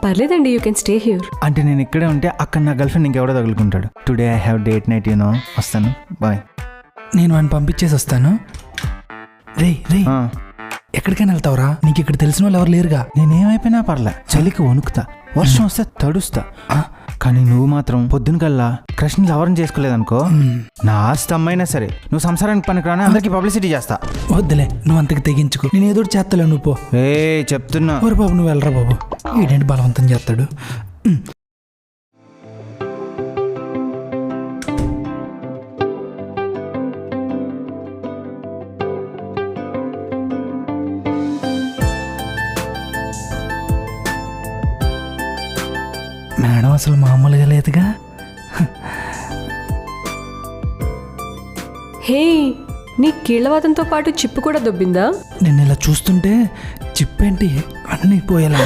పర్లేదండి, you can stay here. అంటే నేను ఇక్కడే ఉంటే అక్కడ నా గర్ల్ ఫ్రెండ్ ఇంకెవడో తగులుకుంటాడు. Today I have date night వస్తాను, బాయ్. నేను వాడిని పంపించేసి వస్తాను. రే ఎక్కడికైనా వెళ్తావురా? నీకు ఇక్కడ తెలిసిన వాళ్ళు ఎవరు లేరుగా. నేనేమైపోయినా పర్లే, చలికి వణుకుతా, వర్షం వస్తే తడుస్తా. కానీ నువ్వు మాత్రం పొద్దున కల్లా కృష్ణ ఎవరిని చేసుకోలేదనుకో, నా ఆస్తి అమ్మైనా సరే నువ్వు సంసారానికి పనికిరాని అందరికి పబ్లిసిటీ చేస్తా. వద్దులే, నువ్వు అంతకు తెగించుకో. నేను ఏదో చేస్తలే, నువ్వు పో. చెప్తున్నా. ఓరు బాబు, నువ్వు వెళ్ళరా బాబు. ఈడేంటి బలవంతం చేస్తాడు. మేడం అసలు మామూలుగా లేదుగా. హే, నీ కీళ్ళవాతంతో పాటు చిప్పు కూడా దొబ్బిందా? నేను ఇలా చూస్తుంటే చిప్పేంటి అన్నీ పోయేలా.